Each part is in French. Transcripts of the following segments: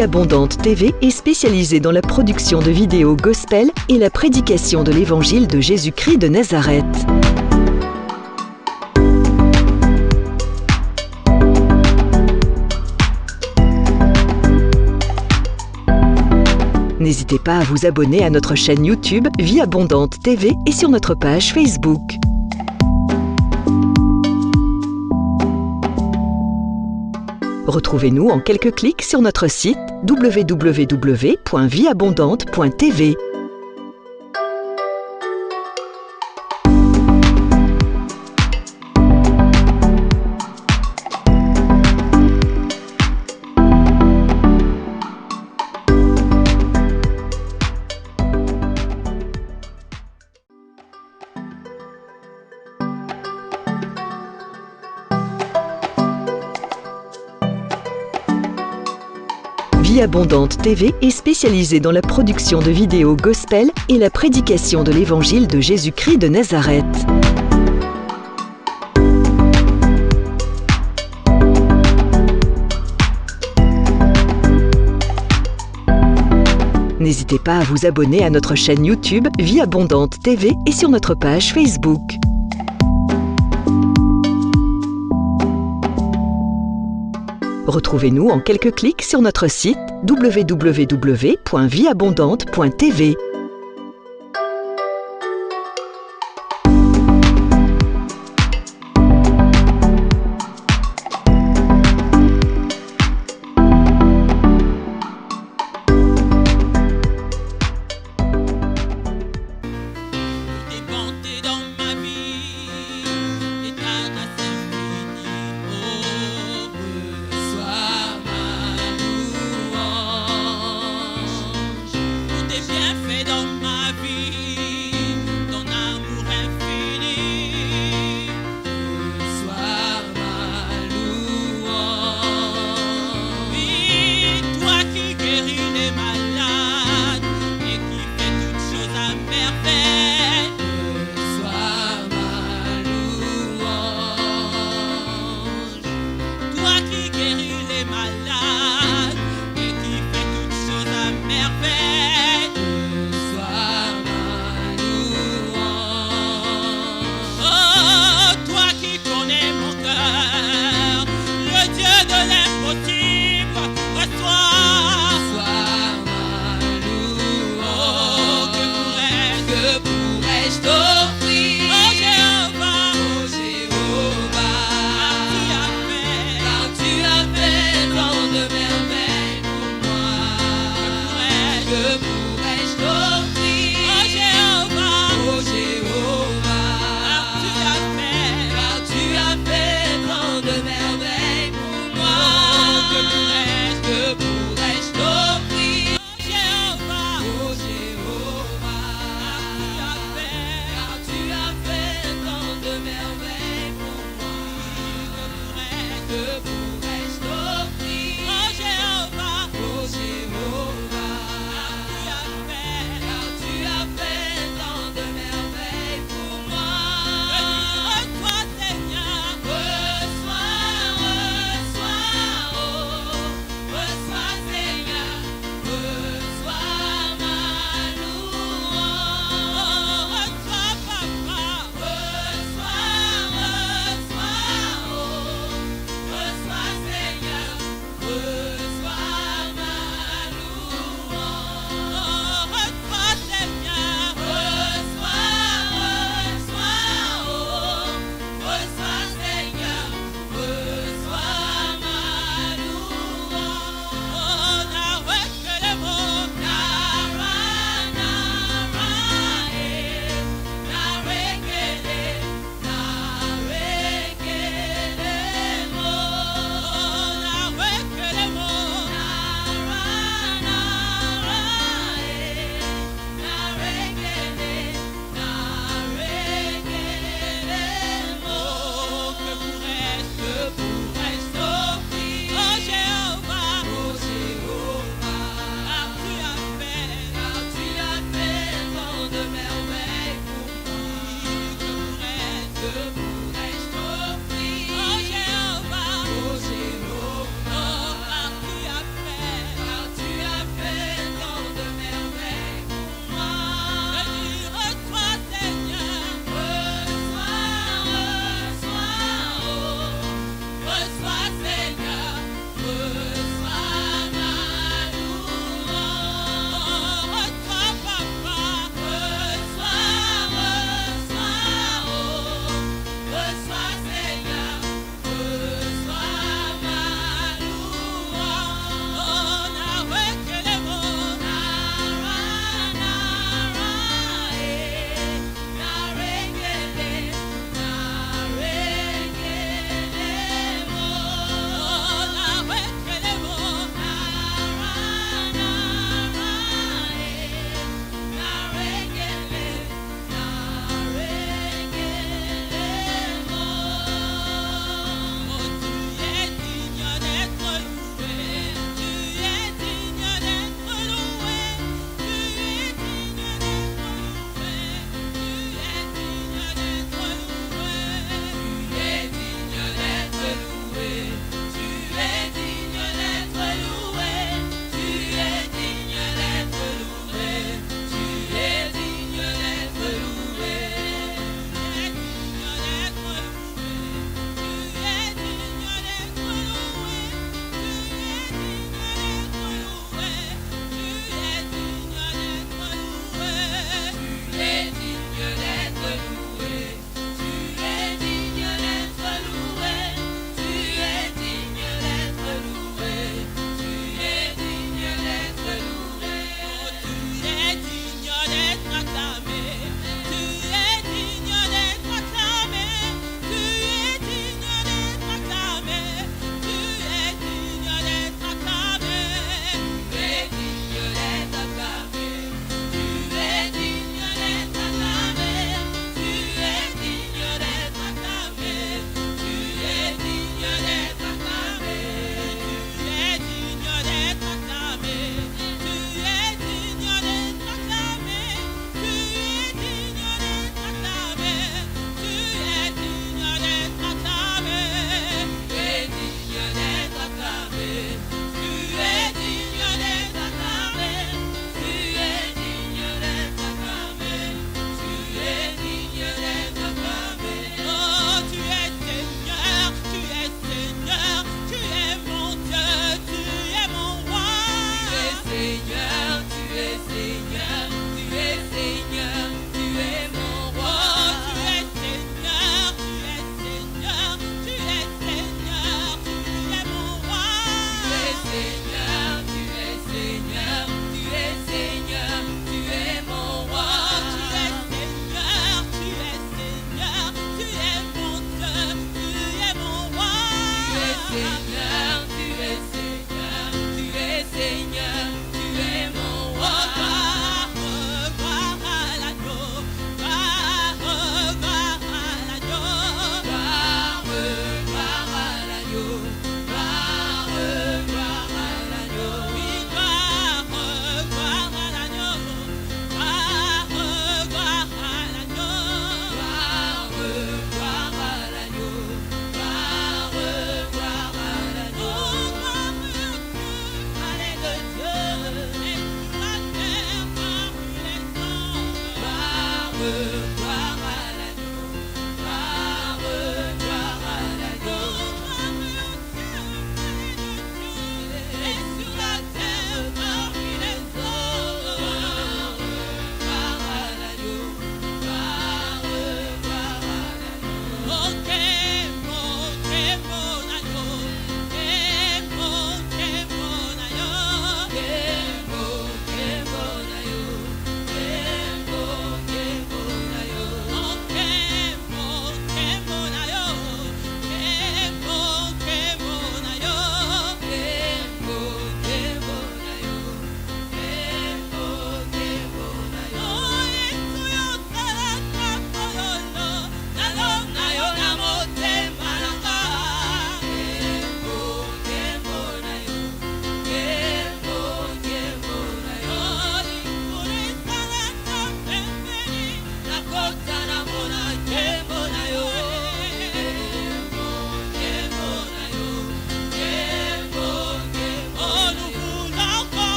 Vie Abondante TV est spécialisée dans la production de vidéos gospel et la prédication de l'évangile de Jésus-Christ de Nazareth. N'hésitez pas à vous abonner à notre chaîne YouTube Vie Abondante TV et sur notre page Facebook. Retrouvez-nous en quelques clics sur notre site www.vieabondante.tv. Vie Abondante TV est spécialisée dans la production de vidéos gospel et la prédication de l'évangile de Jésus-Christ de Nazareth. N'hésitez pas à vous abonner à notre chaîne YouTube Vie Abondante TV et sur notre page Facebook. Retrouvez-nous en quelques clics sur notre site www.vieabondante.tv.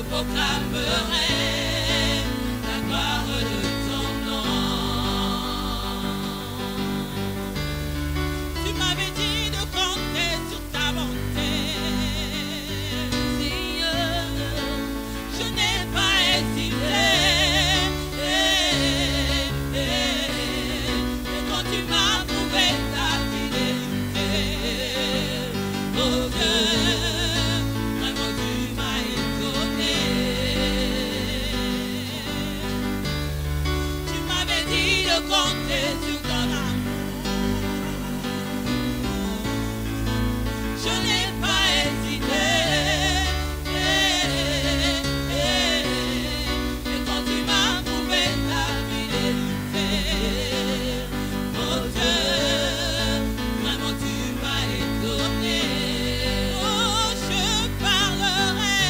proclamerai la gloire de ton nom. Tu m'avais dit de compter sur ta bonté, Seigneur, je n'ai pas hésité. Et quand tu m'as prouvé ta fidélité, oh Dieu, vraiment tu m'as étonné. Tu m'avais dit de compter sur ton amour, je n'ai pas hésité. Et quand tu m'as prouvé ta fidélité, oh Dieu, vraiment tu m'as étonné. Oh, je parlerai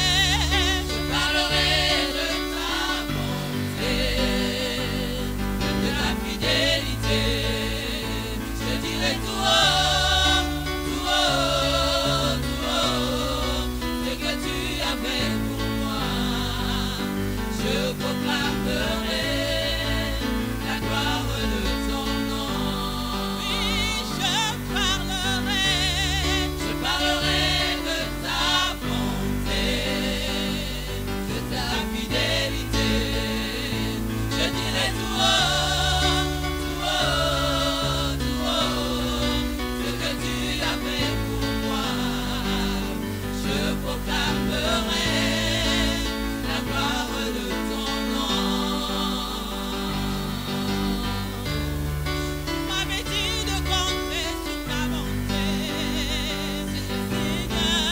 de ta bonté, de ta fidélité. Je dirai tout haut, tout haut, tout haut, ce que tu as fait pour moi. Je proclamerai la gloire de ton nom. Oui, je parlerai de ta bonté, de ta fidélité. Je dirai tout haut, tout haut, tout haut, ce que tu as fait pour moi. Je proclamerai la gloire de ton nom. Tu m'avais dit de compter sur ta bonté, Seigneur,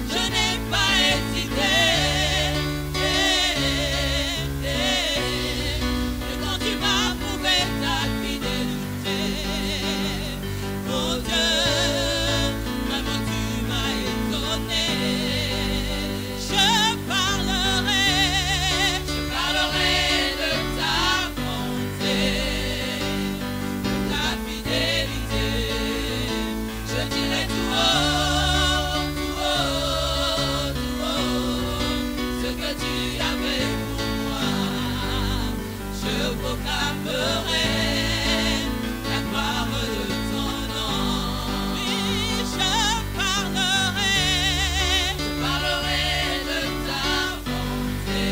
je n'ai pas hésité. Et quand tu m'as prouvé ta fidélité, oh Dieu, vraiment tu m'as étonné. Je parlerai de ta bonté, de ta fidélité. Je dirai tout haut, tout haut, tout haut, ce que tu as fait pour moi. Je proclamerai la gloire de ton nom. Oui, je parlerai de ta bonté,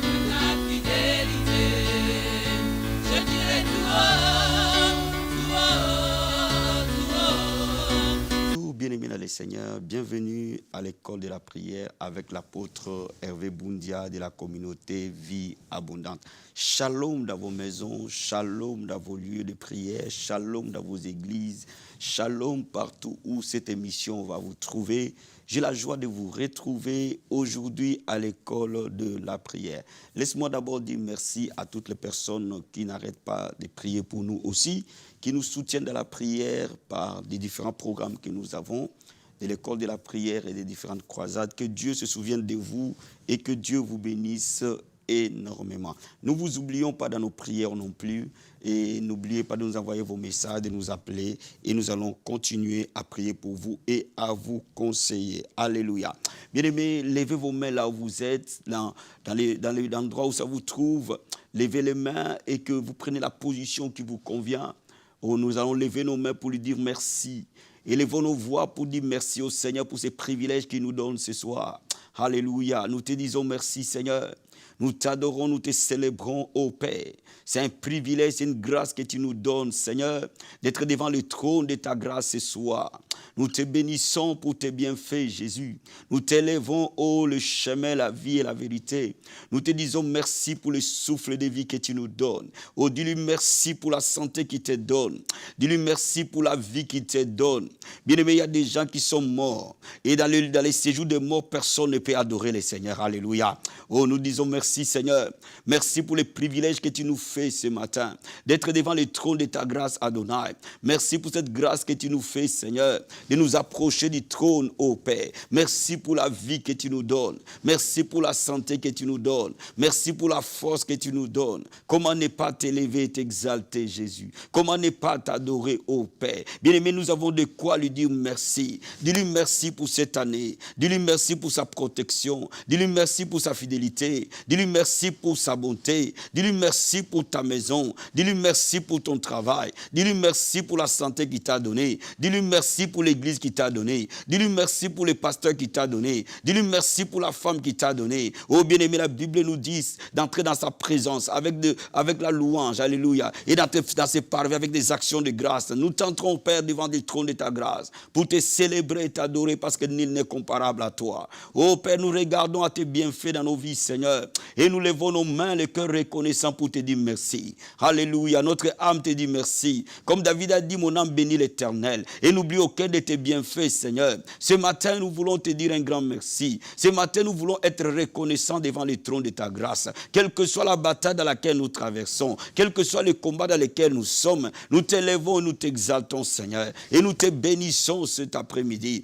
de ta fidélité. Je dirai tout haut, tout haut, tout haut. Bien-aimés dans le Seigneur, bienvenue à l'école de la prière avec l'apôtre Hervé Boundia de la communauté Vie Abondante. Shalom dans vos maisons, shalom dans vos lieux de prière, shalom dans vos églises, shalom partout où cette émission va vous trouver. J'ai la joie de vous retrouver aujourd'hui à l'école de la prière. Laisse-moi d'abord dire merci à toutes les personnes qui n'arrêtent pas de prier pour nous aussi, qui nous soutiennent dans la prière par les différents programmes que nous avons, de l'école de la prière et des différentes croisades. Que Dieu se souvienne de vous et que Dieu vous bénisse énormément. Nous ne vous oublions pas dans nos prières non plus et n'oubliez pas de nous envoyer vos messages, de nous appeler et nous allons continuer à prier pour vous et à vous conseiller. Alléluia. Bien-aimés, levez vos mains là où vous êtes, dans l'endroit où ça vous trouve. Levez les mains et que vous preniez la position qui vous convient. Oh, nous allons lever nos mains pour lui dire merci. Élevons nos voix pour dire merci au Seigneur pour ces privilèges qu'il nous donne ce soir. Alléluia. Nous te disons merci, Seigneur. Nous t'adorons, nous te célébrons, ô Père. C'est un privilège, c'est une grâce que tu nous donnes, Seigneur, d'être devant le trône de ta grâce ce soir. Nous te bénissons pour tes bienfaits, Jésus. Nous t'élèvons, ô le chemin, la vie et la vérité. Nous te disons merci pour le souffle de vie que tu nous donnes. Oh, dis-lui merci pour la santé qu'il te donne. Dis-lui merci pour la vie qu'il te donne. Bien-aimé, il y a des gens qui sont morts. Et dans les séjours de mort, personne ne peut adorer le Seigneur. Alléluia. Oh, nous disons merci Seigneur. Merci pour les privilèges que tu nous fais ce matin, d'être devant le trône de ta grâce Adonai. Merci pour cette grâce que tu nous fais Seigneur, de nous approcher du trône, ô Père. Merci pour la vie que tu nous donnes. Merci pour la santé que tu nous donnes. Merci pour la force que tu nous donnes. Comment ne pas t'élever et t'exalter Jésus? Comment ne pas t'adorer, ô Père? Bien-aimé, nous avons de quoi lui dire merci. Dis-lui merci pour cette année. Dis-lui merci pour sa protection. Dis-lui merci pour sa fidélité. Dis-lui merci pour sa bonté. Dis-lui merci pour ta maison. Dis-lui merci pour ton travail. Dis-lui merci pour la santé qu'il t'a donnée. Dis-lui merci pour l'église qu'il t'a donnée. Dis-lui merci pour les pasteurs qu'il t'a donnés. Dis-lui merci pour la femme qu'il t'a donnée. Oh bien-aimé, la Bible nous dit d'entrer dans sa présence avec la louange. Alléluia. Et dans ses parvis avec des actions de grâce. Nous tenterons, Père, devant le trône de ta grâce pour te célébrer et t'adorer parce que nul n'est comparable à toi. Oh Père, nous regardons à tes bienfaits dans nos vies, Seigneur. Et nous levons nos mains, le cœur reconnaissant pour te dire merci. Alléluia. Notre âme te dit merci. Comme David a dit, mon âme bénit l'Éternel. Et n'oublie aucun de tes bienfaits, Seigneur. Ce matin, nous voulons te dire un grand merci. Ce matin, nous voulons être reconnaissants devant le trône de ta grâce. Quelle que soit la bataille dans laquelle nous traversons, quel que soit le combat dans lequel nous sommes, nous t'élevons et nous t'exaltons, Seigneur. Et nous te bénissons cet après-midi.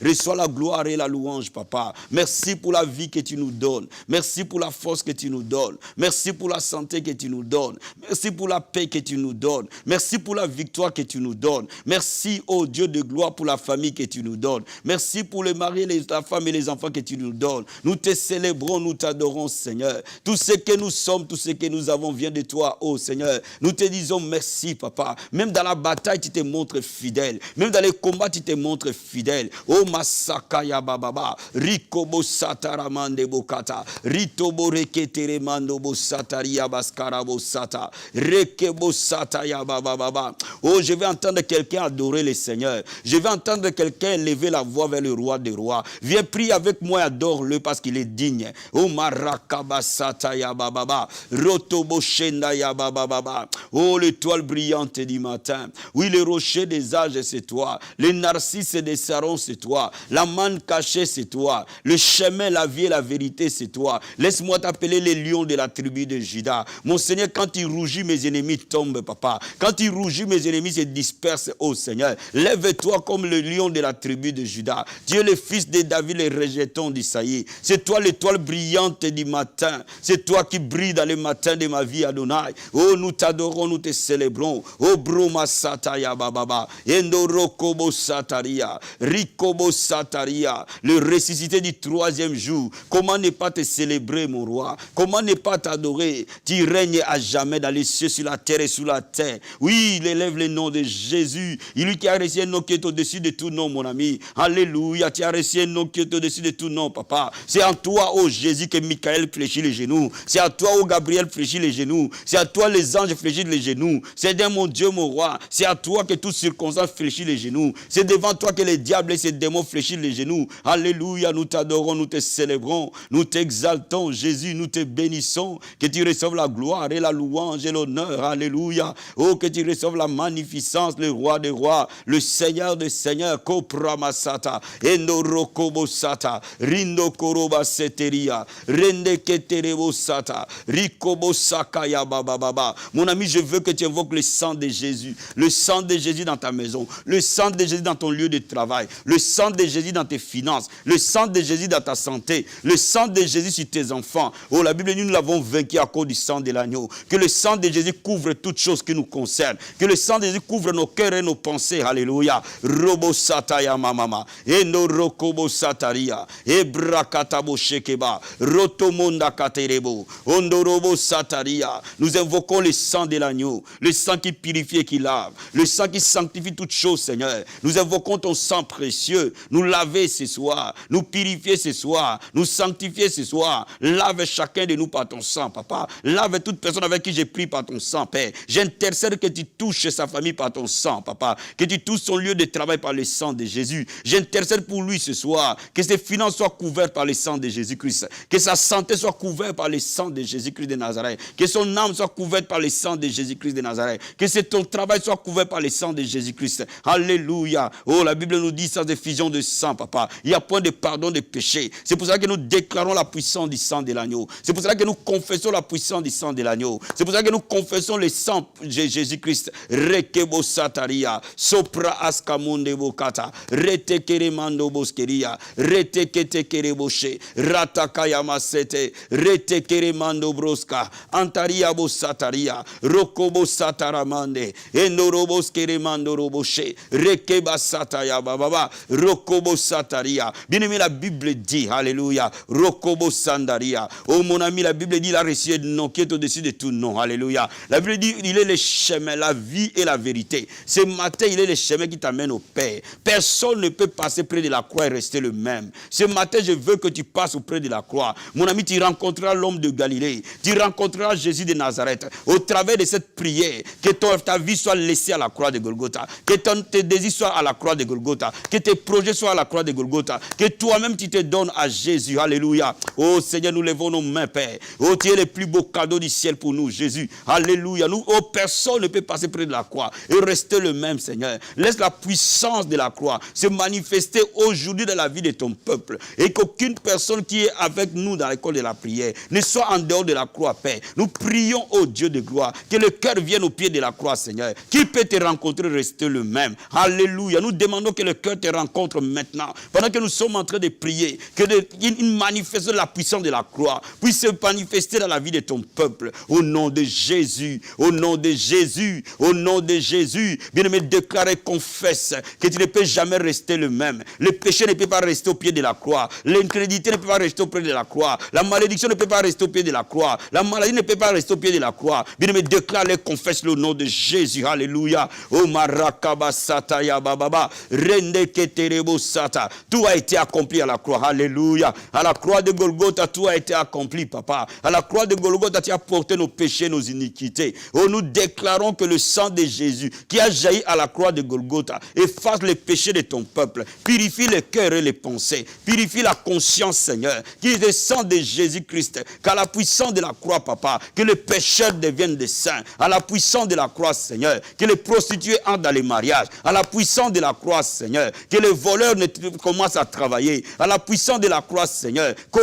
Reçois la gloire et la louange, Papa. Merci pour la vie que tu nous donnes. Merci pour la force que tu nous donnes. Merci pour la santé que tu nous donnes. Merci pour la paix que tu nous donnes. Merci pour la victoire que tu nous donnes. Merci, ô Dieu de gloire, pour la famille que tu nous donnes. Merci pour les maris, la femme et les enfants que tu nous donnes. Nous te célébrons, nous t'adorons, Seigneur. Tout ce que nous sommes, tout ce que nous avons vient de toi, ô Seigneur. Nous te disons merci, Papa. Même dans la bataille, tu te montres fidèle. Même dans les combats, tu te montres fidèle. Oh Masakaya Bababa, Rikobo Sataramande Bokata, Ritobo Reketeremando Bosataria Baskarabo Sata, Rekebo Sataya Bababa. Oh, je vais entendre quelqu'un adorer le Seigneur. Je vais entendre quelqu'un lever la voix vers le roi des rois. Viens prier avec moi, adore-le parce qu'il est digne. Oh Marakaba Sataya Bababa, Rotobo Shendaya Bababa. Oh, l'étoile brillante du matin. Oui, le rocher des âges, c'est toi. Les narcisses et des sarons, c'est toi. La manne cachée, c'est toi. Le chemin, la vie et la vérité, c'est toi. Laisse-moi t'appeler les lions de la tribu de Juda. Mon Seigneur, quand il rougit, mes ennemis tombent, Papa. Quand il rougit, mes ennemis se dispersent, oh Seigneur. Lève-toi comme le lion de la tribu de Juda. Tu es le fils de David, le rejeton d'Isaïe. C'est toi l'étoile brillante du matin. C'est toi qui brilles dans le matin de ma vie, Adonai. Oh, nous t'adorons, nous te célébrons. Oh, Broma Sataya Bababa. Endorokobo Sataria. Rikobo Sataria. Le ressuscité du troisième jour. Comment ne pas te célébrer, mon roi? Comment ne pas t'adorer? Tu règnes à jamais dans les cieux, sur la terre et sous la terre. Oui, il élève le nom de Jésus. Il lui qui a reçu un nom qui est au-dessus de tout nom, mon ami. Alléluia. Tu as reçu un nom qui est au-dessus de tout nom, Papa. C'est en toi, ô Jésus, que Michael fléchit les genoux. C'est à toi, ô Gabriel fléchit les genoux. C'est à toi, les anges fléchissent les genoux. C'est dans mon Dieu, mon roi. C'est à toi que toute circonstance fléchit les genoux. C'est devant toi que les diables et ces démons fléchissent les genoux. Alléluia. Nous t'adorons, nous te célébrons, nous t'exaltons, Jésus, nous te bénissons. Que tu reçoives la gloire et la louange et l'honneur. Alléluia. Oh, que tu reçoives la magnificence, le roi des rois, le Seigneur des seigneurs. Kopramasata, Endorokobosata, Rindo Koroba Seteria, Rende Keterebosata, Rikobo Sakaya Baba. Mon ami, je veux que tu invoques le sang de Jésus. Le sang de Jésus dans ta maison. Le sang de Jésus dans ton lieu de travail. Le sang de Jésus dans tes finances. Le sang de Jésus dans ta santé. Le sang de Jésus sur tes enfants. Oh, la Bible, nous l'avons vaincu à cause du sang de l'agneau. Que le sang de Jésus couvre toutes choses qui nous concernent. Que le sang de Jésus couvre nos cœurs et nos pensées. Alléluia. Robo Sataya Mamama. Eno Rokobo Sataria. Ebrakatabo Shekeba. Rotomonda Katerebo. Ondorobo Sataria. Nous invoquons le sang de l'agneau. Le sang qui purifie et qui lave. Le sang qui sanctifie toutes choses, Seigneur. Nous invoquons ton sang précieux. Nous laver ce soir. Nous purifier ce soir. Nous sanctifier ce soir. Lave chacun de nous par ton sang, Papa. Lave toute personne avec qui j'ai pris par ton sang, Père. J'intercède que tu touches sa famille par ton sang, Papa. Que tu touches son lieu de travail par le sang de Jésus. J'intercède pour lui ce soir. Que ses finances soient couvertes par le sang de Jésus-Christ. Que sa santé soit couverte par le sang de Jésus-Christ de Nazareth. Que son âme soit couverte par le sang de Jésus-Christ de Nazareth. Que ton travail soit couvert par le sang de Jésus-Christ. Alléluia. Oh, la Bible nous dit sans effusion de sang, Papa. Il n'y a point de pardon de péché. C'est pour ça cela que nous déclarons la puissance du sang de l'agneau. C'est pour cela que nous confessons la puissance du sang de l'agneau. C'est pour cela que nous confessons le sang de Jésus-Christ. Rekebo sataria, sopra askamunde bokata, retekere mando boskeria, retekete kere boshe, ratakaya masete, retekere mando broska, antaria bosataria, rokobo sataramande, endorobos kere mando roboshe, rekeba sataya bababa, rokobo sataria. Bien aimé, la Bible dit, alléluia, rokobo sandaria. Oh mon ami, la Bible dit, il a reçu un nom qui est au-dessus de tout nom, alléluia. La Bible dit, il est le chemin, la vie et la vérité. Ce matin, il est le chemin qui t'amène au Père. Personne ne peut passer près de la croix et rester le même. Ce matin, je veux que tu passes auprès de la croix. Mon ami, tu rencontreras l'homme de Galilée. Tu rencontreras Jésus de Nazareth. Au travers de cette prière, que ta vie soit laissée à la croix de Golgotha. Que tes désirs soient à la croix de Golgotha. Que tes projets soient à la croix de Golgotha. Que toi-même, tu te donnes à Jésus. Alléluia. Oh Seigneur, nous levons nos mains, Père. Oh, tu es le plus beau cadeau du ciel pour nous, Jésus. Alléluia. Nous, oh, personne ne peut passer près de la croix et rester le même, Seigneur. Laisse la puissance de la croix se manifester aujourd'hui dans la vie de ton peuple. Et qu'aucune personne qui est avec nous dans l'école de la prière ne soit en dehors de la croix, Père. Nous prions au Dieu de gloire que le cœur vienne au pied de la croix, Seigneur. Qui peut te rencontrer, rester le même. Alléluia. Nous demandons que le cœur te rencontre maintenant. Pendant que nous sommes en train de prier, qu'il manifeste la puissance de la croix puisse se manifester dans la vie de ton peuple. Au nom de Jésus, au nom de Jésus, au nom de Jésus. Bien-aimé, déclare et confesse que tu ne peux jamais rester le même. Le péché ne peut pas rester au pied de la croix. L'incrédulité ne peut pas rester au pied de la croix. La malédiction ne peut pas rester au pied de la croix. La maladie ne peut pas rester au pied de la croix. Bien-aimé, déclare et confesse le nom de Jésus. Alléluia. Oh marakaba sataya bababa. Rende keterebo sata. Tout a été accompli à la croix. Alléluia. À la croix de Golgotha, tout a été accompli, papa. À la croix de Golgotha, tu as porté nos péchés, nos iniquités. Oh, nous déclarons que le sang de Jésus qui a jailli à la croix de Golgotha efface les péchés de ton peuple, purifie les cœurs et les pensées, purifie la conscience, Seigneur, qui est le sang de Jésus-Christ, qu'à la puissance de la croix, papa, que les pécheurs deviennent des saints, à la puissance de la croix, Seigneur, que les prostituées entrent dans les mariages, à la puissance de la croix, Seigneur, que les voleurs commencent à travailler, à la puissance de la croix, Seigneur, que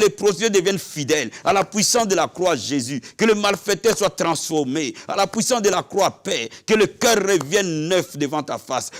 les prostituées deviennent fidèles, à la puissance de la croix, Jésus, que le malfaiteur soit transformé, à la puissance de la croix, Père, que le cœur revienne neuf devant ta face.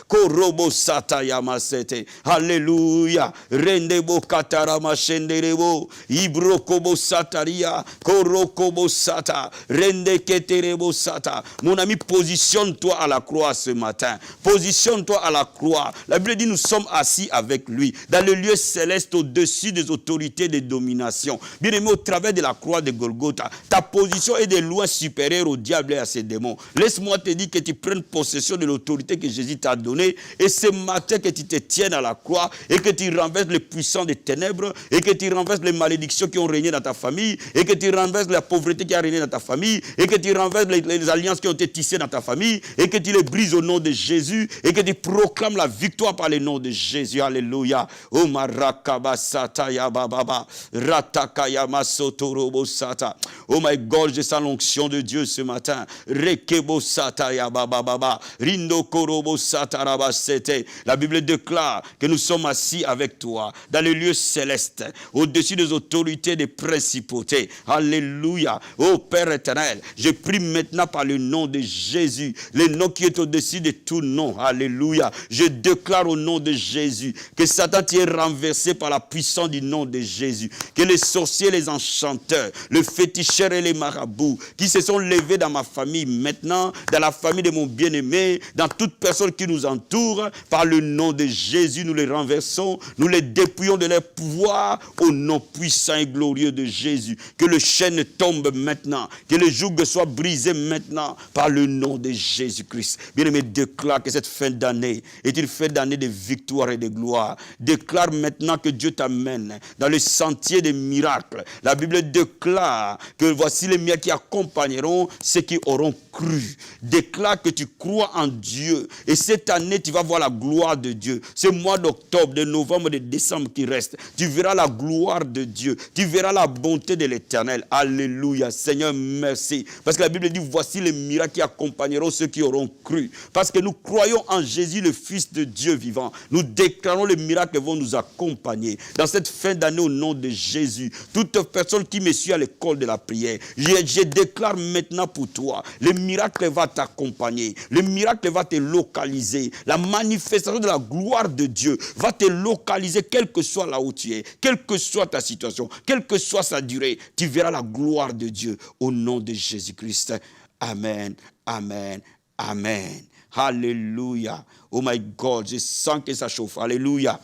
Alléluia. Rendebo katarama shenderebo, ibrokobo sataria, korokobo sata, rende keterebo sata. Mon ami, positionne-toi à la croix ce matin. Positionne-toi à la croix. La Bible dit nous sommes assis avec lui dans le lieu céleste au-dessus des autorités de domination. Bien aimé, au travers de la croix de Golgotha, ta position est de loin supérieure au diable et à ses démons. Laisse-moi te dire que tu prennes possession de l'autorité que Jésus t'a donnée et ce matin que tu te tiennes à la croix et que tu renverses les puissants des ténèbres et que tu renverses les malédictions qui ont régné dans ta famille et que tu renverses la pauvreté qui a régné dans ta famille et que tu renverses les alliances qui ont été tissées dans ta famille et que tu les brises au nom de Jésus et que tu proclames la victoire par le nom de Jésus. Alléluia. Oh marakaba sataya bababa ratakaya masotorobo sata. Oh my God, je sens l'onction de Dieu ce matin. Rekebo sataya bababa rindo korobo sataraba sete. La Bible déclare que nous sommes assis avec toi dans les lieux célestes, au-dessus des autorités, des principautés. Alléluia. Oh Père éternel, je prie maintenant par le nom de Jésus, le nom qui est au-dessus de tout nom. Alléluia. Je déclare au nom de Jésus que Satan est renversé par la puissance du nom de Jésus. Que les sorciers, les enchanteurs, les féticheurs et les marabouts qui se sont levés dans ma famille maintenant, dans la famille de mon bien-aimé, dans toute personne qui nous entoure, par le nom de Jésus, nous les renversons, nous les dépouillons de leur pouvoir au nom puissant et glorieux de Jésus. Que le chêne tombe maintenant, que le joug soit brisé maintenant par le nom de Jésus-Christ. Bien-aimé, déclare que cette fin d'année est une fin d'année de victoire et de gloire. Déclare maintenant que Dieu t'amène dans le sentier des miracles. La Bible déclare que voici les miracles qui accompagneront ceux qui auront cru. Déclare que tu crois en Dieu et cette année tu vas voir la gloire de Dieu. Ce mois d'octobre, de novembre, de décembre qui reste, tu verras la gloire de Dieu, tu verras la bonté de l'Éternel. Alléluia. Seigneur, merci. Parce que la Bible dit voici les miracles qui accompagneront ceux qui auront cru. Parce que nous croyons en Jésus, le Fils de Dieu vivant. Nous déclarons les miracles vont nous accompagner. Dans cette fin d'année, au nom de Jésus, toute personne qui me suit à l'école de la prière, je déclare maintenant pour toi, le miracle va t'accompagner. Le miracle va te localiser. La manifestation de la gloire de Dieu va te localiser, quel que soit là où tu es, quelle que soit ta situation, quelle que soit sa durée. Tu verras la gloire de Dieu au nom de Jésus-Christ. Amen, amen, amen. Alléluia. Oh my God, je sens que ça chauffe. Alléluia.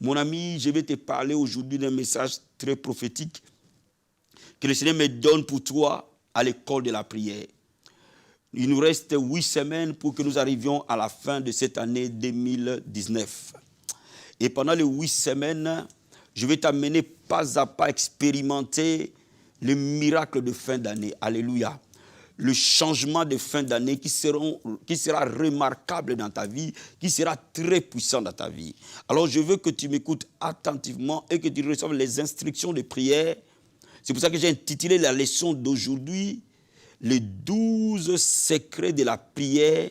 Mon ami, je vais te parler aujourd'hui d'un message très prophétique que le Seigneur me donne pour toi à l'école de la prière. Il nous reste 8 semaines pour que nous arrivions à la fin de cette année 2019. Et pendant les 8 semaines, je vais t'amener pas à pas expérimenter le miracle de fin d'année. Alléluia. Le changement de fin d'année qui sera remarquable dans ta vie, qui sera très puissant dans ta vie. Alors je veux que tu m'écoutes attentivement et que tu reçoives les instructions de prière. C'est pour ça que j'ai intitulé la leçon d'aujourd'hui « Les 12 secrets de la prière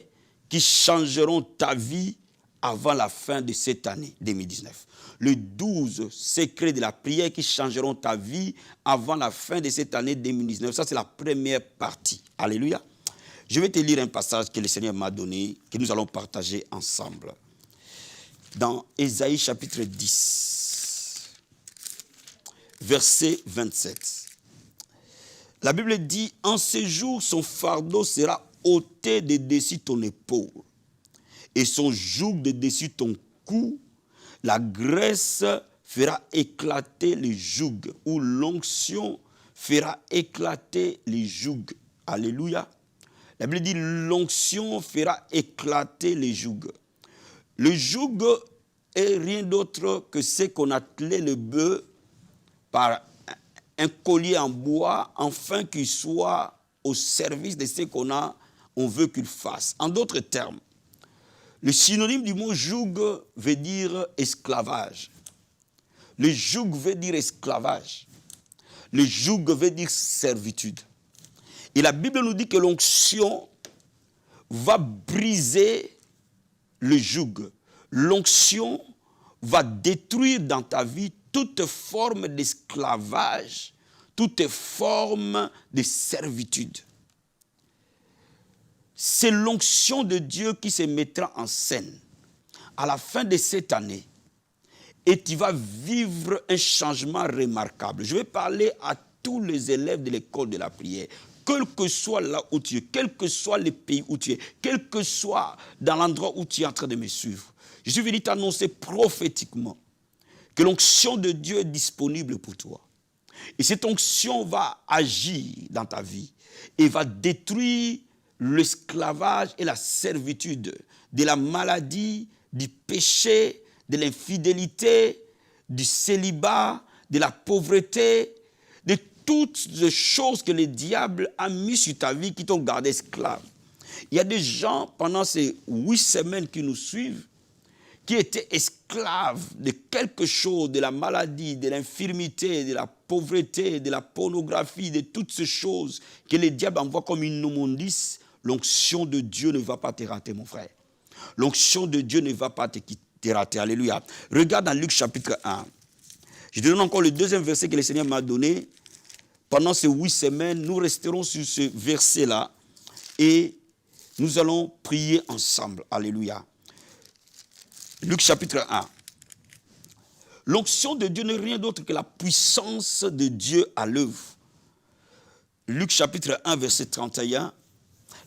qui changeront ta vie avant la fin de cette année 2019 ». Les 12 secrets de la prière qui changeront ta vie avant la fin de cette année 2019. Ça, c'est la première partie. Alléluia. Je vais te lire un passage que le Seigneur m'a donné, que nous allons partager ensemble. Dans Ésaïe chapitre 10, verset 27. La Bible dit, « En ce jour, son fardeau sera ôté de dessus ton épaule, et son joug de dessus ton cou. La graisse fera éclater les jougs, ou l'onction fera éclater les jougs. » Alléluia. La Bible dit, l'onction fera éclater les jougs. Le joug est rien d'autre que ce qu'on attelait le bœuf par un collier en bois, afin qu'il soit au service de ce on veut qu'il fasse. En d'autres termes, le synonyme du mot joug veut dire esclavage. Le joug veut dire esclavage. Le joug veut dire servitude. Et la Bible nous dit que l'onction va briser le joug. L'onction va détruire dans ta vie toute forme d'esclavage, toute forme de servitude. C'est l'onction de Dieu qui se mettra en scène à la fin de cette année. Et tu vas vivre un changement remarquable. Je vais parler à tous les élèves de l'école de la prière. Quel que soit là où tu es, quel que soit le pays où tu es, quel que soit dans l'endroit où tu es en train de me suivre. Je suis venu t'annoncer prophétiquement que l'onction de Dieu est disponible pour toi. Et cette onction va agir dans ta vie et va détruire l'esclavage et la servitude, de la maladie, du péché, de l'infidélité, du célibat, de la pauvreté, de toutes les choses que le diable a mis sur ta vie qui t'ont gardé esclave. Il y a des gens, pendant ces 8 semaines qui nous suivent, qui étaient esclaves de quelque chose, de la maladie, de l'infirmité, de la pauvreté, de la pornographie, de toutes ces choses que le diable envoie comme une immondice. L'onction de Dieu ne va pas te rater, mon frère. L'onction de Dieu ne va pas te rater. Alléluia. Regarde dans Luc chapitre 1. Je te donne encore le deuxième verset que le Seigneur m'a donné. Pendant ces 8 semaines, nous resterons sur ce verset-là et nous allons prier ensemble. Alléluia. Luc chapitre 1. L'onction de Dieu n'est rien d'autre que la puissance de Dieu à l'œuvre. Luc chapitre 1, verset 31.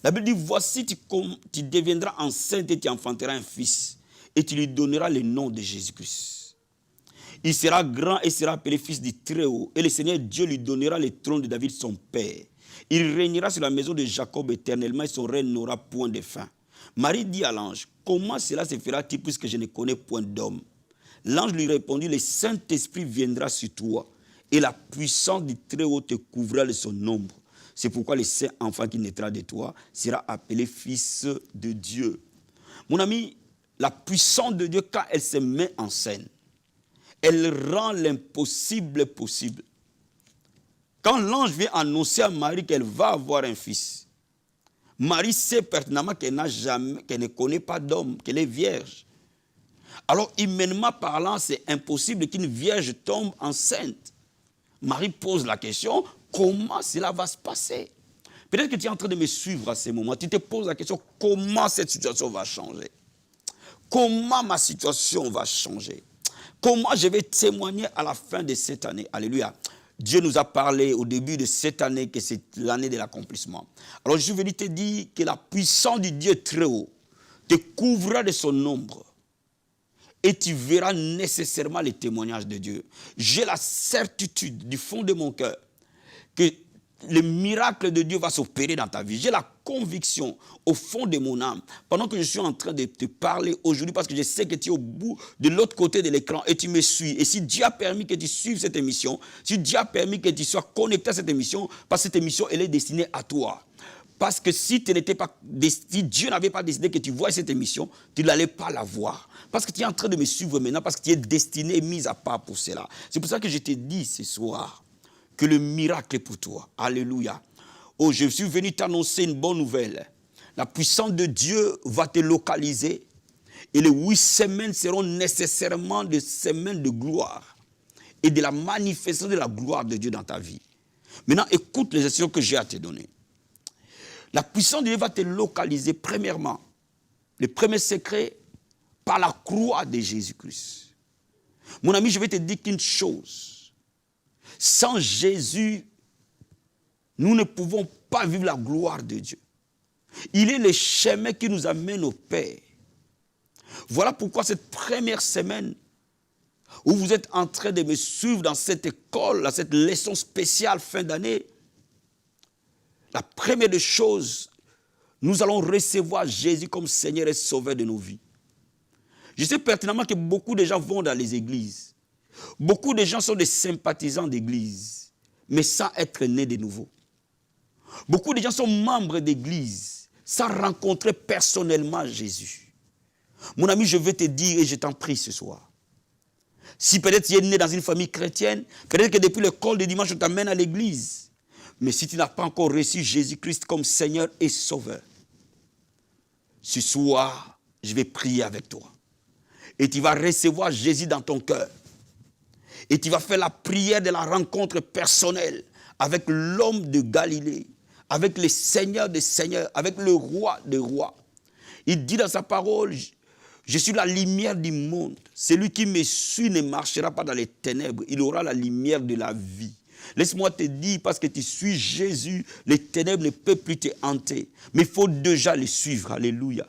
La Bible dit, voici, tu deviendras enceinte et tu enfanteras un fils, et tu lui donneras le nom de Jésus-Christ. Il sera grand et sera appelé fils du Très-Haut, et le Seigneur Dieu lui donnera le trône de David son père. Il régnera sur la maison de Jacob éternellement, et son règne n'aura point de fin. Marie dit à l'ange, comment cela se fera-t-il puisque je ne connais point d'homme? L'ange lui répondit, le Saint-Esprit viendra sur toi, et la puissance du Très-Haut te couvrira de son ombre. C'est pourquoi le saint enfant qui naîtra de toi sera appelé fils de Dieu. Mon ami, la puissance de Dieu, quand elle se met en scène, elle rend l'impossible possible. Quand l'ange vient annoncer à Marie qu'elle va avoir un fils, Marie sait pertinemment qu'elle ne connaît pas d'homme, qu'elle est vierge. Alors, humainement parlant, c'est impossible qu'une vierge tombe enceinte. Marie pose la question, comment cela va se passer? Peut-être que tu es en train de me suivre à ce moment. Tu te poses la question, comment cette situation va changer? Comment ma situation va changer? Comment je vais témoigner à la fin de cette année? Alléluia. Dieu nous a parlé au début de cette année que c'est l'année de l'accomplissement. Alors je suis venu te dire que la puissance du Dieu très haut te couvrira de son ombre. Et tu verras nécessairement les témoignages de Dieu. J'ai la certitude du fond de mon cœur que le miracle de Dieu va s'opérer dans ta vie. J'ai la conviction au fond de mon âme, pendant que je suis en train de te parler aujourd'hui, parce que je sais que tu es au bout de l'autre côté de l'écran et tu me suis. Et si Dieu a permis que tu suives cette émission, si Dieu a permis que tu sois connecté à cette émission, parce que cette émission, elle est destinée à toi. Parce que si Dieu n'avait pas décidé que tu vois cette émission, tu n'allais pas la voir. Parce que tu es en train de me suivre maintenant, parce que tu es destiné, mis à part pour cela. C'est pour ça que je te dis ce soir que le miracle est pour toi. Alléluia. Oh, je suis venu t'annoncer une bonne nouvelle. La puissance de Dieu va te localiser. Et les 8 semaines seront nécessairement des semaines de gloire. Et de la manifestation de la gloire de Dieu dans ta vie. Maintenant, écoute les instructions que j'ai à te donner. La puissance de Dieu va te localiser, premièrement, le premier secret, par la croix de Jésus-Christ. Mon ami, je vais te dire qu'une chose. Sans Jésus, nous ne pouvons pas vivre la gloire de Dieu. Il est le chemin qui nous amène au Père. Voilà pourquoi cette première semaine, où vous êtes en train de me suivre dans cette école, dans cette leçon spéciale fin d'année, la première des choses, nous allons recevoir Jésus comme Seigneur et Sauveur de nos vies. Je sais pertinemment que beaucoup de gens vont dans les églises. Beaucoup de gens sont des sympathisants d'église, mais sans être nés de nouveau. Beaucoup de gens sont membres d'église, sans rencontrer personnellement Jésus. Mon ami, je veux te dire et je t'en prie ce soir. Si peut-être tu es né dans une famille chrétienne, peut-être que depuis l'école de dimanche, on t'amène à l'église. Mais si tu n'as pas encore reçu Jésus-Christ comme Seigneur et Sauveur, ce soir, je vais prier avec toi. Et tu vas recevoir Jésus dans ton cœur. Et tu vas faire la prière de la rencontre personnelle avec l'homme de Galilée, avec le Seigneur des Seigneurs, avec le Roi des Rois. Il dit dans sa parole, je suis la lumière du monde. Celui qui me suit ne marchera pas dans les ténèbres, il aura la lumière de la vie. Laisse-moi te dire, parce que tu suis Jésus, les ténèbres ne peuvent plus te hanter. Mais il faut déjà les suivre. Alléluia.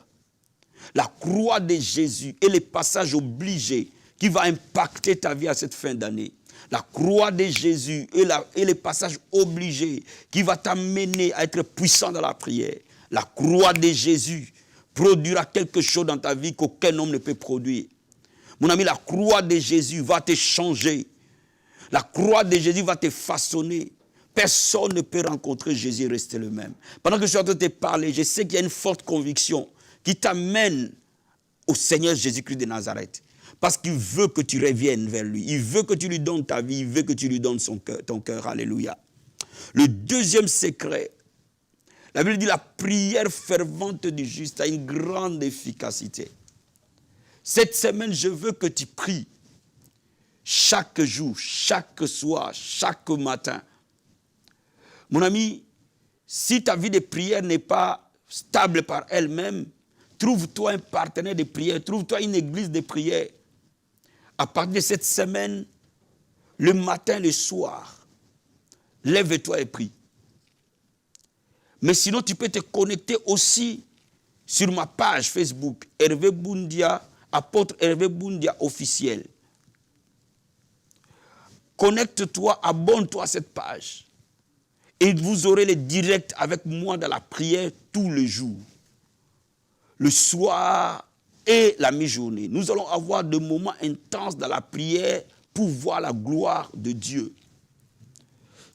La croix de Jésus est le passage obligé qui va impacter ta vie à cette fin d'année. La croix de Jésus est le passage obligé qui va t'amener à être puissant dans la prière. La croix de Jésus produira quelque chose dans ta vie qu'aucun homme ne peut produire. Mon ami, la croix de Jésus va te changer. La croix de Jésus va te façonner. Personne ne peut rencontrer Jésus et rester le même. Pendant que je suis en train de te parler, je sais qu'il y a une forte conviction qui t'amène au Seigneur Jésus-Christ de Nazareth. Parce qu'il veut que tu reviennes vers lui. Il veut que tu lui donnes ta vie. Il veut que tu lui donnes ton cœur. Alléluia. Le deuxième secret, la Bible dit la prière fervente du juste a une grande efficacité. Cette semaine, je veux que tu pries. Chaque jour, chaque soir, chaque matin. Mon ami, si ta vie de prière n'est pas stable par elle-même, trouve-toi un partenaire de prière, trouve-toi une église de prière. À partir de cette semaine, le matin, le soir, lève-toi et prie. Mais sinon, tu peux te connecter aussi sur ma page Facebook, Hervé Boundia, apôtre Hervé Boundia officiel. Connecte-toi, abonne-toi à cette page. Et vous aurez les directs avec moi dans la prière tous les jours. Le soir et la mi-journée. Nous allons avoir des moments intenses dans la prière pour voir la gloire de Dieu.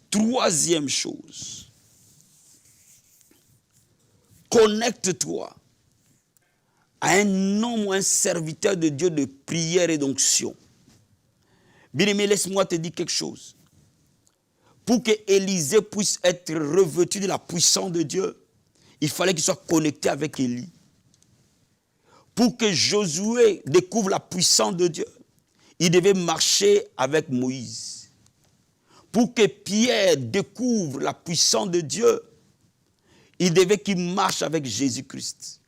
Troisième chose. Connecte-toi à un homme ou un serviteur de Dieu de prière et d'onction. Bien-aimé, laisse-moi te dire quelque chose. Pour que Élisée puisse être revêtu de la puissance de Dieu, il fallait qu'il soit connecté avec Élie. Pour que Josué découvre la puissance de Dieu, il devait marcher avec Moïse. Pour que Pierre découvre la puissance de Dieu, il devait qu'il marche avec Jésus-Christ.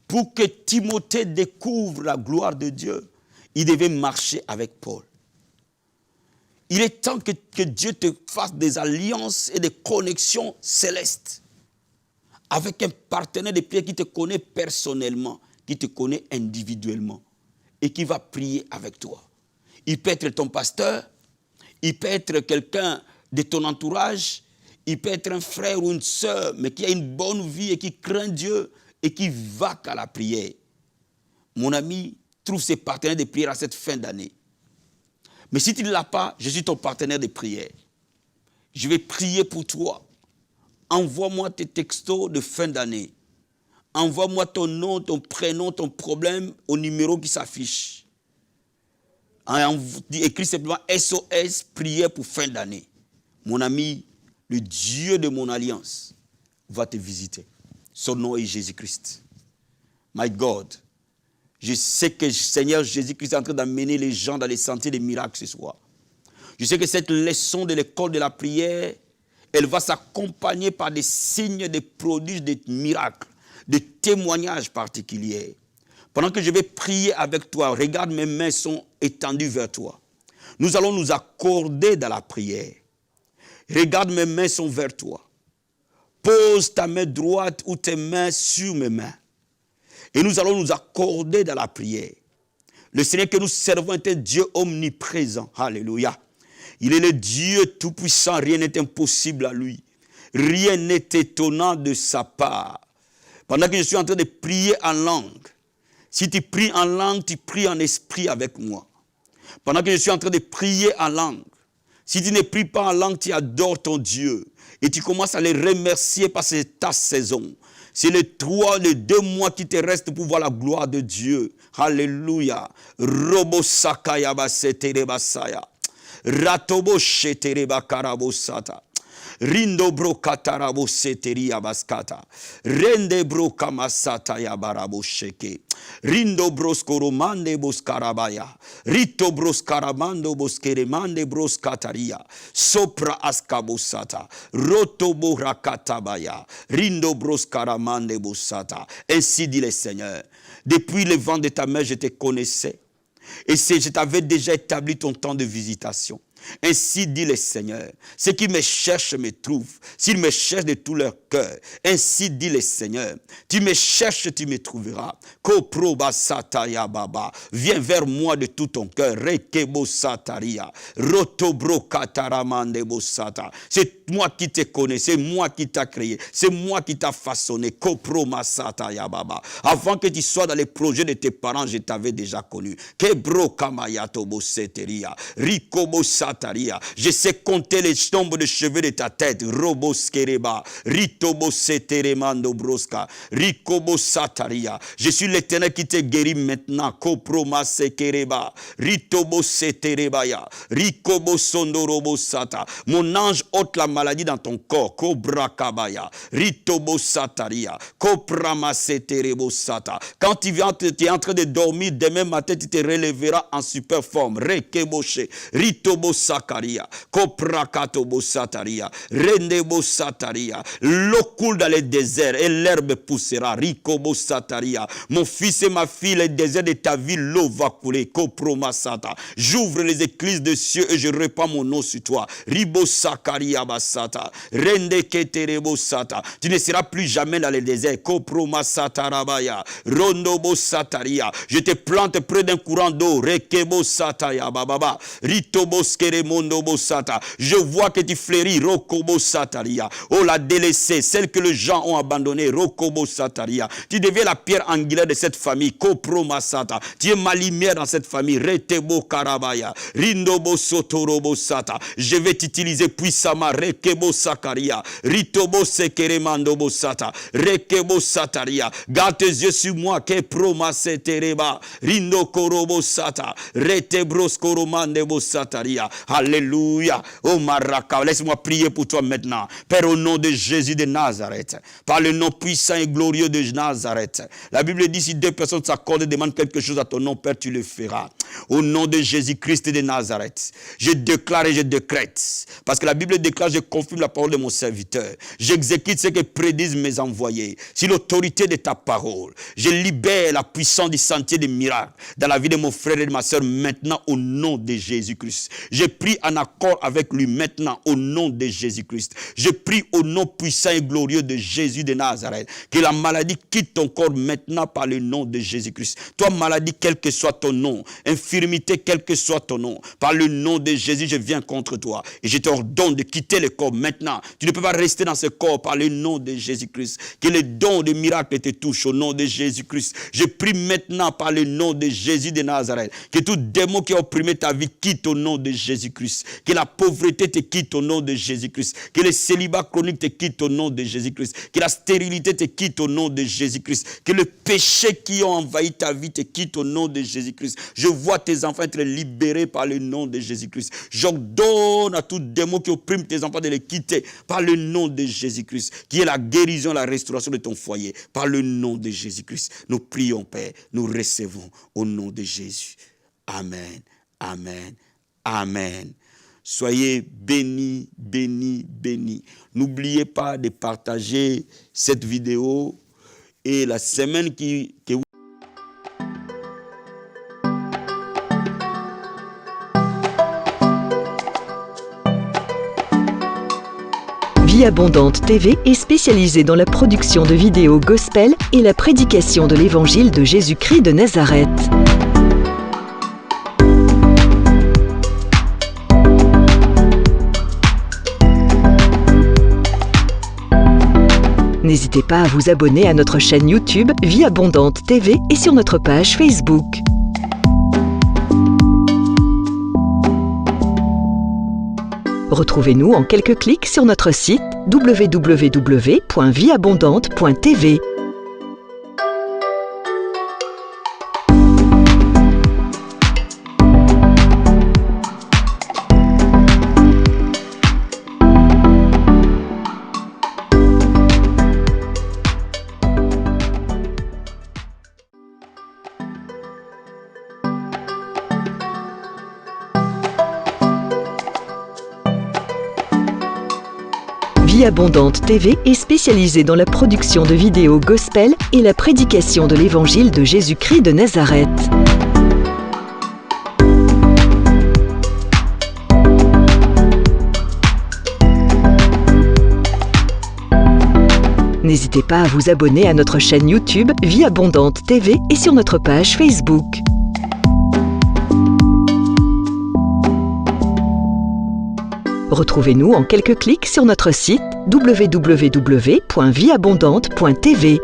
Pour que Timothée découvre la gloire de Dieu, il devait marcher avec Paul. Il est temps que Dieu te fasse des alliances et des connexions célestes avec un partenaire de prière qui te connaît personnellement, qui te connaît individuellement et qui va prier avec toi. Il peut être ton pasteur, il peut être quelqu'un de ton entourage, il peut être un frère ou une sœur, mais qui a une bonne vie et qui craint Dieu et qui va qu'à la prière. Mon ami, trouve ses partenaires de prière à cette fin d'année. Mais si tu ne l'as pas, je suis ton partenaire de prière. Je vais prier pour toi. Envoie-moi tes textos de fin d'année. Envoie-moi ton nom, ton prénom, ton problème au numéro qui s'affiche. Écris simplement SOS, prière pour fin d'année. Mon ami, le Dieu de mon alliance va te visiter. Son nom est Jésus-Christ. My God, je sais que le Seigneur Jésus-Christ est en train d'amener les gens dans les sentiers des miracles ce soir. Je sais que cette leçon de l'école de la prière, elle va s'accompagner par des signes, des prodiges, des miracles, des témoignages particuliers. Pendant que je vais prier avec toi, regarde, mes mains sont étendues vers toi. Nous allons nous accorder dans la prière. Regarde, mes mains sont vers toi. Pose ta main droite ou tes mains sur mes mains. Et nous allons nous accorder dans la prière. Le Seigneur que nous servons est un Dieu omniprésent. Alléluia. Il est le Dieu tout-puissant. Rien n'est impossible à lui. Rien n'est étonnant de sa part. Pendant que je suis en train de prier en langue, si tu pries en langue, tu pries en esprit avec moi. Pendant que je suis en train de prier en langue, si tu ne pries pas en langue, tu adores ton Dieu. Et tu commences à les remercier parce que c'est ta saison. C'est les 2 mois qui te restent pour voir la gloire de Dieu. Alléluia. Robo sakaya basetere basaya. Ratobo shetere bakarabo sata. Rindo bro katarabo seteri abaskata. Rende bro kamasata ya barabo sheke. Rindo bros koromande bos karabaya. Rito bros karamando bos keremande bros kataria. Sopra askabosata. Roto borakatabaya. Rindo bros karamande bosata. Ainsi dit le Seigneur. Depuis le vent de ta main, je te connaissais. Et je t'avais déjà établi ton temps de visitation. Ainsi dit le Seigneur, ceux qui me cherchent me trouvent, s'ils me cherchent de tout leur cœur. Ainsi dit le Seigneur, tu me cherches, tu me trouveras. Koproba sataya baba, viens vers moi de tout ton cœur. Rekebo sataria, rotobro kataramande bosata. C'est moi qui te connais, c'est moi qui t'ai créé, c'est moi qui t'ai façonné. Koproma sataya baba. Avant que tu sois dans les projets de tes parents, je t'avais déjà connu. Kebro kamayato boseteria, rikobo sataria. Je sais compter les nombres de cheveux de ta tête. Robo skereba, ritobo seteremando broska, rikobo sataria. Je suis l'Éternel qui te guérit maintenant. Koproma sekereba, ritobo seterebaya, rikobo sondorobo sata. Mon ange ôte la maladie dans ton corps. Kobra kabaya, ritobo sataria, koprama seterebo sata. Quand tu es en train de dormir, demain matin tu te relèveras en super forme. Rekeboshe, ritobo sakaria, koprakatobo sataria, rendebo sataria. L'eau coule dans les déserts et l'herbe poussera. Rikobo sataria. Mon fils et ma fille, les déserts de ta ville, l'eau va couler. Koproma sata. J'ouvre les écluses des cieux et je répands mon nom sur toi. Ribo sakaria basata. Rende keterebo sata. Tu ne seras plus jamais dans les déserts. Koproma satarabaya. Rondobo sataria. Je te plante près d'un courant d'eau. Rekebo sataya bababa. Ritobo skeremondobo sata. Je vois que tu fleuris. Rokobo sataria. Oh, la délaissée, celle que les gens ont abandonnée. Rokobo sataria. Tu deviens la pierre angulaire de cette famille. Koproma sata. Tu es ma lumière dans cette famille. Retebo karabaya. Rindobo sotorobo sata. Je vais t'utiliser puissamment. Rekebo sakaria. Ritobo sekeremandobo sata. Rekebo sataria. Garde tes yeux sur moi. Keproma setereba. Rindo korobo sata. Retebros koromandebo sataria. Alléluia. Oh Maraka, laisse-moi prier pour toi maintenant. Père, au nom de Jésus de Nazareth, par le nom puissant et glorieux de Nazareth. La Bible dit, si deux personnes s'accordent et demandent quelque chose à ton nom, Père, tu le feras. Au nom de Jésus-Christ de Nazareth, je déclare et je décrète. Parce que la Bible déclare, je confirme la parole de mon serviteur. J'exécute ce que prédisent mes envoyés. Si l'autorité de ta parole, je libère la puissance du sentier des miracles dans la vie de mon frère et de ma soeur maintenant au nom de Jésus-Christ. Je prie en accord avec lui maintenant au nom de Jésus-Christ. Je prie au nom puissant et glorieux de Jésus de Nazareth. Que la maladie quitte ton corps maintenant par le nom de Jésus-Christ. Toi, maladie, quel que soit ton nom, infirmité, quel que soit ton nom, par le nom de Jésus, je viens contre toi. Et je t'ordonne de quitter le corps maintenant. Tu ne peux pas rester dans ce corps par le nom de Jésus-Christ. Que les dons de miracles te touchent au nom de Jésus-Christ. Je prie maintenant par le nom de Jésus de Nazareth. Que tout démon qui a opprimé ta vie quitte au nom de Jésus-Christ. Que la pauvreté te quitte au nom de Jésus-Christ. Que le célibat chronique te quitte au nom de Jésus-Christ. Que la stérilité te quitte au nom de Jésus-Christ. Que le péché qui a envahi ta vie te quitte au nom de Jésus-Christ. Je vois tes enfants être libérés par le nom de Jésus-Christ. J'ordonne à tout démon qui opprime tes enfants de les quitter par le nom de Jésus-Christ. Qui est la guérison, la restauration de ton foyer. Par le nom de Jésus-Christ. Nous prions, Père. Nous recevons au nom de Jésus. Amen. Amen. Amen. Soyez bénis, bénis, bénis. N'oubliez pas de partager cette vidéo et la semaine que vous... Vie Abondante TV est spécialisée dans la production de vidéos gospel et la prédication de l'évangile de Jésus-Christ de Nazareth. N'hésitez pas à vous abonner à notre chaîne YouTube Vie Abondante TV et sur notre page Facebook. Retrouvez-nous en quelques clics sur notre site www.vieabondante.tv. Vie Abondante TV est spécialisée dans la production de vidéos gospel et la prédication de l'évangile de Jésus-Christ de Nazareth. N'hésitez pas à vous abonner à notre chaîne YouTube Vie Abondante TV et sur notre page Facebook. Retrouvez-nous en quelques clics sur notre site www.vieabondante.tv.